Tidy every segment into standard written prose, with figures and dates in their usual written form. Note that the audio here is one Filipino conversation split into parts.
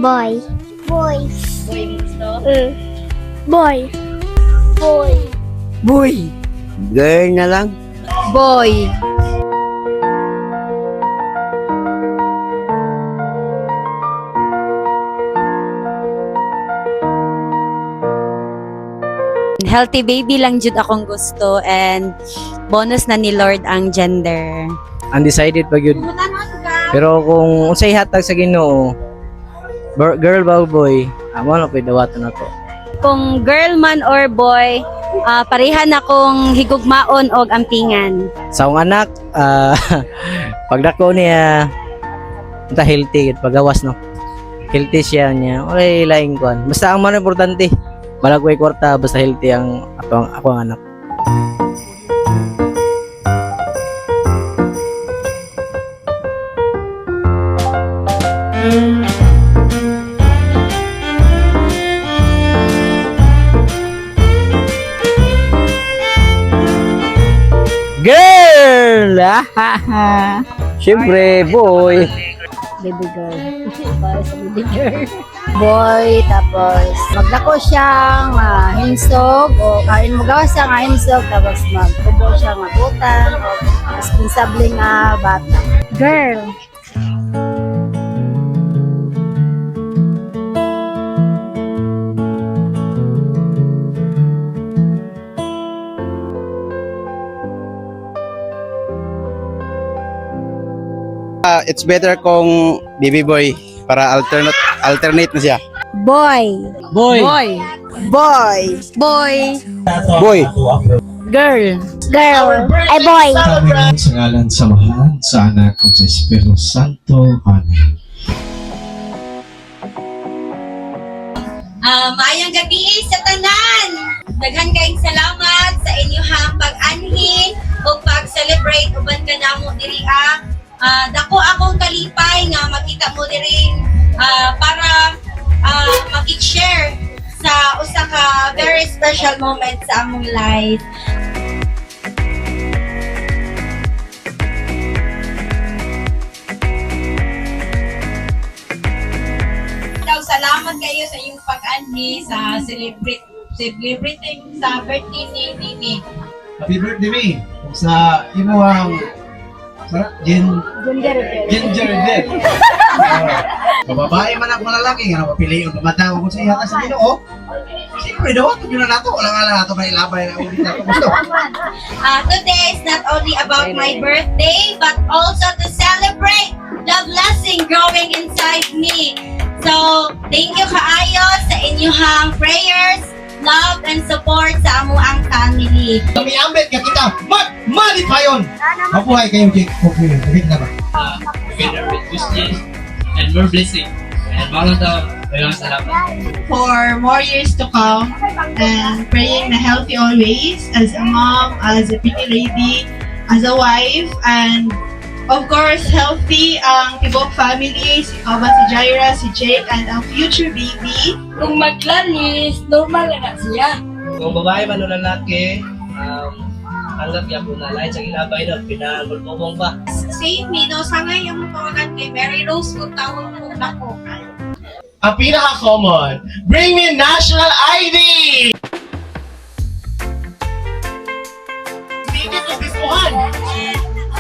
Boy. Boy. Boy means to? Boy. Boy. Boy. Girl na lang. Boy. Healthy baby lang jud akong gusto and bonus na ni Lord ang gender. Undecided pa yun. Pero kung unsay hatag sa Ginoo, girl ba o boy? Amo na pwede dawaton na to. Kung girl man or boy, parehan akong higugmaon og ampingan. Sa akong anak, pagdako niya, ita healthy, pagawas no. Healthy siya niya. Okay, laing kuan. Basta ang man importante, balagway kwarta, basta healthy ang ako ang anak. Girl! Siyempre, boy. Baby girl. Para sa baby girl. Boy, tapos maglako siyang hinsog o kain mo gawas siya nga hinsog tapos magtubo siya mabutan o responsable nga bata. Girl. It's better kung baby boy para alternate na siya. Boy. Boy. Boy. Boy. Boy. Boy. Girl. Girl. Ay, boy. Sa ngalan sa Mahal, sa Anak, ug sa Espiritu Santo. Amen. Maayong gabi sa tanan. Daghan kayong salamat sa inyong pag-anhi o pag-celebrate uban ka namo diri dako akong kalipay nga makita mo diri para makik-share sa usa ka very special moment sa among life. Salamat kayo sa iyong pag-anhi sa celebrating sa birthday ni Nini. Happy birthday, Mi! Sa imuhang ginger din. Mababae man ako malalaki, nga mapiliin pamatawa ko sa ihata sa Ginoo. Siyempre, daw ito yun na nato. Walang ala nato na ilabay na ulit nato gusto. Today is not only about my birthday, but also to celebrate the blessing growing inside me. So, thank you kaayo sa inyong prayers, love, and support sa amuang family. Kami ambet ka kita, magmalipayon! Mabuhay kayong Kukuyo. Okay na ba? Together with justice and more blessing. And maraming salamat. For more years to come and praying na healthy always as a mom, as a pretty lady, as a wife, and of course, healthy ang tibok family, si Kaba, si Jaira, si Jake, and ang future baby. Kung maglalis, normal na siya. Kung babae man o lalaki, tanggap niya po na lahat sa ginabay na pinagulpong pa. Save me, no? Sangay yung tawagan kay Mary Rose kung tawag mo na ko. Ang pinaka-common, bring me national ID! Sige to this one!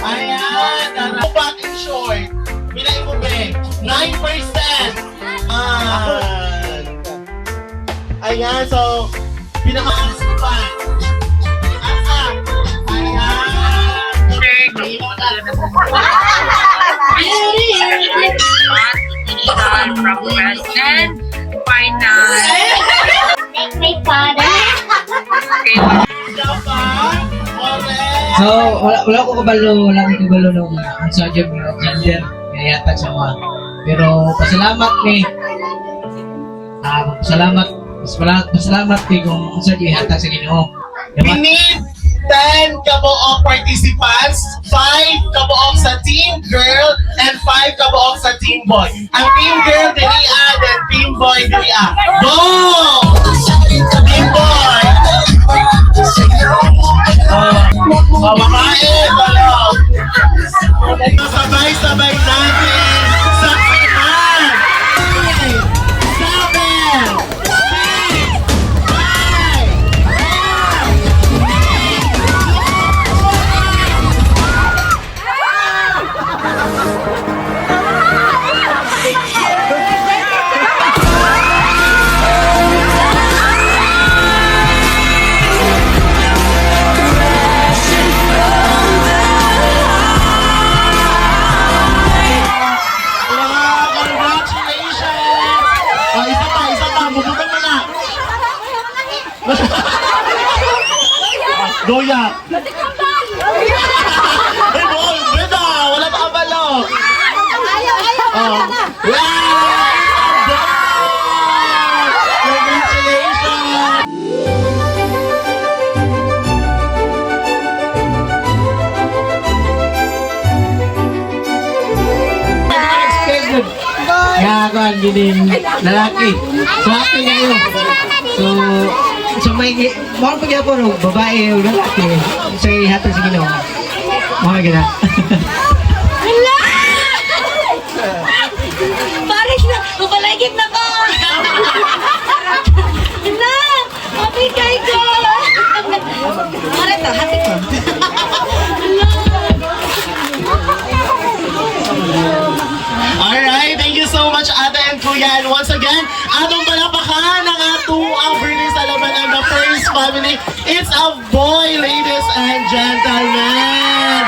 Ayan! Bating short! Pinay mo ba? 9%! Ayan, so, pinaka-asipan! From President, Finance. Thank my father. So, wala ko kabalo nung ang sadyo ng gender, kaya yata sa mga. Pero, pasalamat ni Salamat kay kung unsa di hatag sa Ginoo. We need 10 kabuok participants, 5 kabuok sa team girl, and 5 kabuok sa team boy. Ang team girl, diriya, then team boy, diriya. Go! Team boy! Babae, balaw! Sabay-sabay natin sa final! 7! Goya! Ay, boy! Beda! Wala pa kabalo! Congratulations! Expected. Kaya kan gini lalaki. So happy kayo. So may mo pa gyapon og babae o lalaki. So hatag sa Ginoo. Mo gina. Paris na, mabalagip na ko! Na! Mabigay ko! Mara to, hati ko. Alright, thank you so much Ate and Kuya. And once again, atong palapakan ang ang birthday sa laban ng the first family. It's a boy, ladies and gentlemen!